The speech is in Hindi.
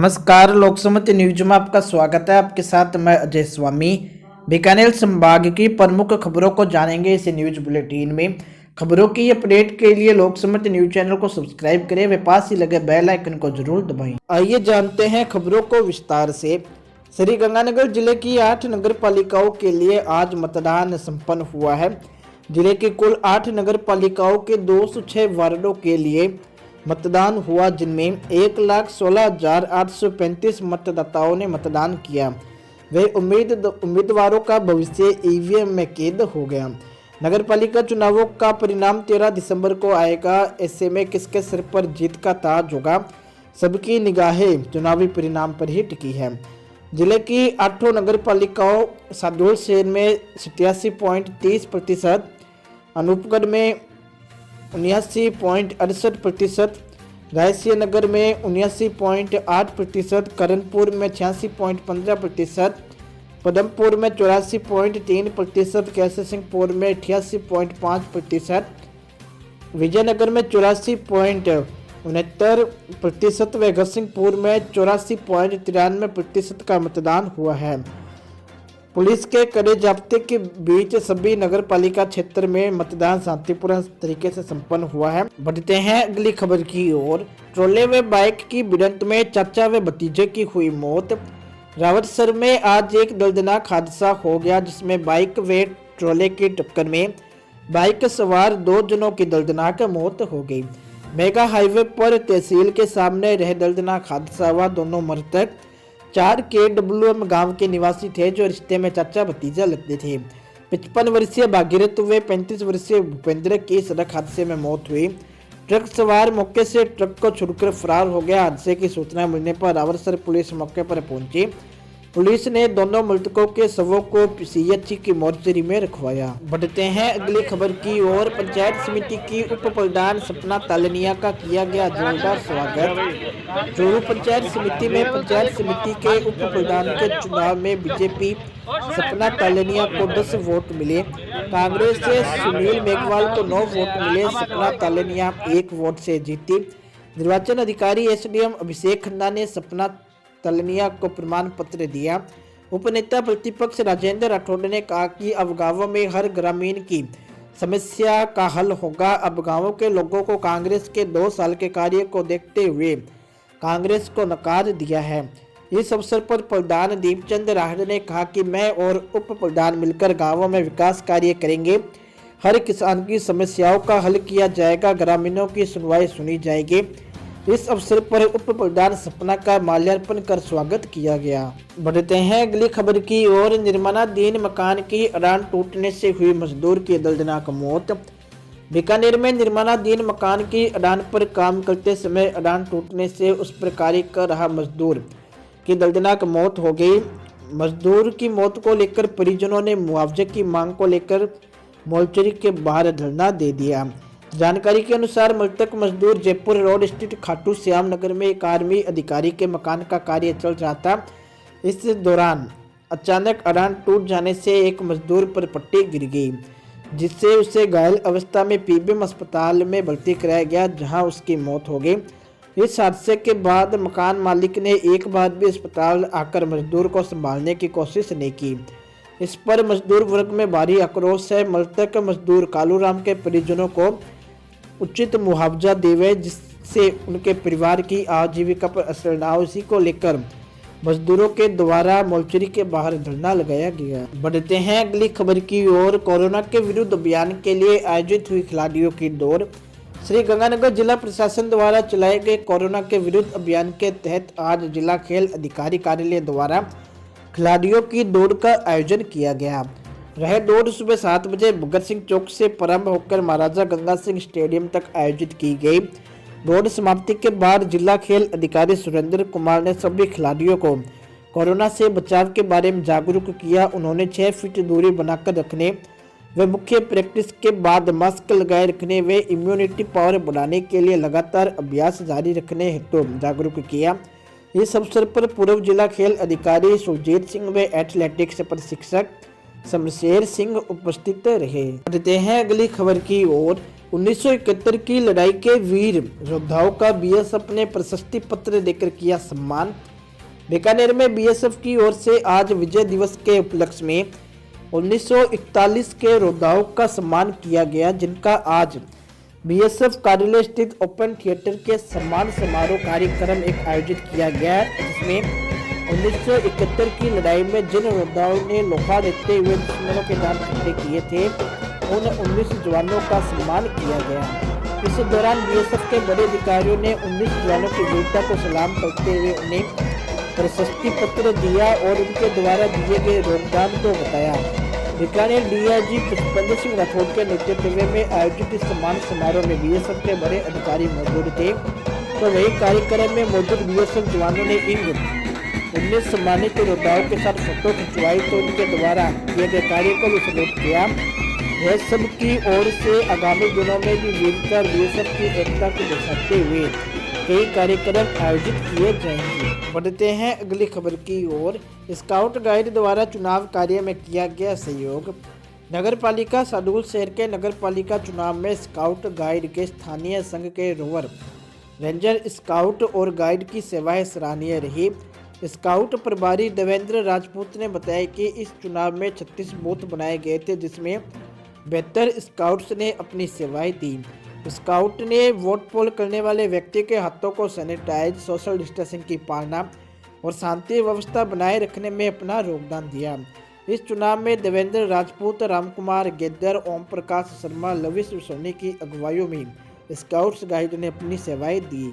नमस्कार, लोकसमति न्यूज में आपका स्वागत है। आपके साथ मैं अजय स्वामी। बीकानेर संभाग की प्रमुख खबरों को जानेंगे इस न्यूज बुलेटिन में। खबरों की अपडेट के लिए लोकसमति न्यूज चैनल को सब्सक्राइब करें व पास ही लगे बेल आइकन को जरूर दबाएं। आइए जानते हैं खबरों को विस्तार से। श्रीगंगानगर जिले की 8 नगर पालिकाओं के लिए आज मतदान संपन्न हुआ है। जिले की कुल 8 नगर पालिकाओं के 206 वार्डों के लिए मतदान हुआ, जिनमें 1,16,835 मतदाताओं ने मतदान किया। वे उम्मीदवारों का भविष्य ईवीएम में कैद हो गया। नगर पालिका चुनावों का परिणाम 13 दिसंबर को आएगा। ऐसे में किसके सिर पर जीत का ताज होगा, सबकी निगाहें चुनावी परिणाम पर ही टिकी है। जिले की 8 नगर पालिकाओं सादुल शहर में 87.30%, अनूपगढ़ में 79.68%, रायसिया नगर में 79.8%, करणपुर में 86.15%, पदमपुर में 84.3%, कैसे सिंहपुर में 88.5%, विजयनगर में 84.69% व गढ़सिंहपुर में 84.93% का मतदान हुआ है। पुलिस के कड़े जाब्ते के बीच सभी नगर पालिका क्षेत्र में मतदान शांतिपूर्ण तरीके से संपन्न हुआ है। बढ़ते हैं अगली खबर की ओर। ट्रोले व बाइक की भिड़ंत में चाचा व भतीजे की हुई मौत। रावतसर में आज एक दर्दनाक हादसा हो गया, जिसमें बाइक व ट्रोले की टक्कर में बाइक सवार 2 जनों की दर्दनाक मौत हो गई। मेगा हाईवे पर तहसील के सामने रह दर्दनाक हादसा हुआ। दोनों मृतक 4 KWM गांव के निवासी थे, जो रिश्ते में चाचा भतीजा लगते थे। 55 वर्षीय भागीरथ व 35 वर्षीय भूपेंद्र की सड़क हादसे में मौत हुई। ट्रक सवार मौके से ट्रक को छोड़कर फरार हो गया। हादसे की सूचना मिलने पर रावतसर पुलिस मौके पर पहुंची। पुलिस ने दोनों मृतकों के शवों को CHC की मोर्चरी में रखवाया। बढ़ते हैं अगली खबर की ओर। पंचायत समिति की उप प्रधान सपना तालनिया का किया गया जोरदार स्वागत। चूरू पंचायत समिति में पंचायत समिति के उप प्रधान के चुनाव में बीजेपी सपना तालनिया को 10 वोट मिले। कांग्रेस से सुनील मेघवाल को 9 वोट मिले। सपना तालनिया 1 वोट से जीती। निर्वाचन अधिकारी SDM अभिषेक खन्ना ने सपना तालनिया को प्रमाण पत्र दिया। उपनेता प्रतिपक्ष राजेंद्र राठौड़ ने कहा कि अब गांवों में हर ग्रामीण की समस्या का हल होगा। अब गांवों के लोगों को कांग्रेस के 2 साल के कार्य को देखते हुए कांग्रेस को नकार दिया है। इस अवसर पर प्रधान दीपचंद राहड़ ने कहा कि मैं और उप प्रधान मिलकर गांवों में विकास कार्य करेंगे। हर किसान की समस्याओं का हल किया जाएगा। ग्रामीणों की सुनवाई सुनी जाएगी। इस अवसर पर उप प्रधान सपना का माल्यार्पण कर स्वागत किया गया। बढ़ते हैं अगली खबर की ओर। निर्माणाधीन मकान की अड़ान टूटने से हुई मजदूर की दर्दनाक मौत। बीकानेर में निर्माणाधीन मकान की अड़ान पर काम करते समय अड़ान टूटने से उस पर कार्य कर रहा मजदूर की दर्दनाक मौत हो गई। मजदूर की मौत को लेकर परिजनों ने मुआवजे की मांग को लेकर मोर्चरी के बाहर धरना दे दिया। जानकारी के अनुसार मृतक मजदूर जयपुर रोड स्थित खाटू श्याम नगर में एक आर्मी अधिकारी के मकान का कार्य चल रहा था। इस दौरान अचानक अड़ान टूट जाने से एक मजदूर पर पट्टी गिर गई, जिससे उसे घायल अवस्था में PBM अस्पताल में भर्ती कराया गया, जहां उसकी मौत हो गई। इस हादसे के बाद मकान मालिक ने एक बार भी अस्पताल आकर मजदूर को संभालने की कोशिश नहीं की। इस पर मजदूर वर्ग में भारी आक्रोश है। मृतक मजदूर कालूराम के परिजनों को उचित मुआवजा देवे, जिससे उनके परिवार की आजीविका पर असर न हो। इसी को लेकर मजदूरों के द्वारा मोर्चरी के बाहर धरना लगाया गया। बढ़ते हैं अगली खबर की ओर। कोरोना के विरुद्ध अभियान के लिए आयोजित हुई खिलाड़ियों की दौड़। श्रीगंगानगर जिला प्रशासन द्वारा चलाए गए कोरोना के विरुद्ध अभियान के तहत आज जिला खेल अधिकारी कार्यालय द्वारा खिलाड़ियों की दौड़ का आयोजन किया गया। यह दौड़ सुबह 7 बजे भगत सिंह चौक से प्रारंभ होकर महाराजा गंगा सिंह स्टेडियम तक आयोजित की गई। दौड़ समाप्ति के बाद जिला खेल अधिकारी सुरेंद्र कुमार ने सभी खिलाड़ियों को कोरोना से बचाव के बारे में जागरूक किया। उन्होंने 6 फीट दूरी बनाकर रखने व मुख्य प्रैक्टिस के बाद मास्क लगाए रखने व इम्यूनिटी पावर बढ़ाने के लिए लगातार अभ्यास जारी रखने हेतु जागरूक किया। इस अवसर पर पूर्व जिला खेल अधिकारी सुरजीत सिंह व एथलेटिक्स प्रशिक्षक शमशेर सिंह उपस्थित रहे। बढ़ते हैं अगली खबर की ओर। 1971 की लड़ाई के वीर योद्धाओं का BSF ने प्रशस्ति पत्र देकर किया सम्मान। बीकानेर में बीएसएफ की ओर से आज विजय दिवस के उपलक्ष्य में 1941 के योद्धाओं का सम्मान किया गया, जिनका आज बीएसएफ कार्यालय स्थित ओपन थिएटर के सम्मान समारोह कार्यक्रम एक आयोजित किया गया, जिसमें 1971 की लड़ाई में जिन योद्धाओं ने लोहा लेते हुए दुश्मनों के दांत खट्टे किए थे, उन 19 जवानों का सम्मान किया गया। इस दौरान बीएसएफ के बड़े अधिकारियों ने 19 जवानों की वीरता को सलाम करते हुए उन्हें प्रशस्ति पत्र दिया और उनके द्वारा दिए गए योगदान को बताया। बीकानेर डीआईजी पुष्पेंद्र सिंह राठौड़ के नेतृत्व में आयोजित इस सम्मान समारोह में बीएसएफ के बड़े अधिकारी मौजूद थे। तो वही कार्यक्रम में मौजूद बीएसएफ जवानों ने इन 19 सम्मानित योद्धाओं के साथ फोटो खिंचवाई तो उनके द्वारा किए गए कार्य को भी सलूट किया। यह सब की ओर से आगामी दिनों में भी वीरता और बीएसएफ की एकता को दर्शाते हुए कई कार्यक्रम आयोजित किए जाएंगे। बढ़ते हैं अगली खबर की ओर। स्काउट गाइड द्वारा चुनाव कार्य में किया गया सहयोग। नगर पालिका सादुल शहर के नगर पालिका चुनाव में स्काउट गाइड के स्थानीय संघ के रोवर रेंजर स्काउट और गाइड की सेवाएं सराहनीय रही। स्काउट प्रभारी देवेंद्र राजपूत ने बताया कि इस चुनाव में 36 बूथ बनाए गए थे, जिसमें 72 स्काउट्स ने अपनी सेवाएं दी। स्काउट ने वोट पोल करने वाले व्यक्ति के हाथों को सैनिटाइज, सोशल डिस्टेंसिंग की पालना और शांति व्यवस्था बनाए रखने में अपना योगदान दिया। इस चुनाव में देवेंद्र राजपूत, रामकुमार गेद्दर, ओम प्रकाश शर्मा, लविश सोनी की अगुवाइयों में स्काउट्स गाइड ने अपनी सेवाएं दी।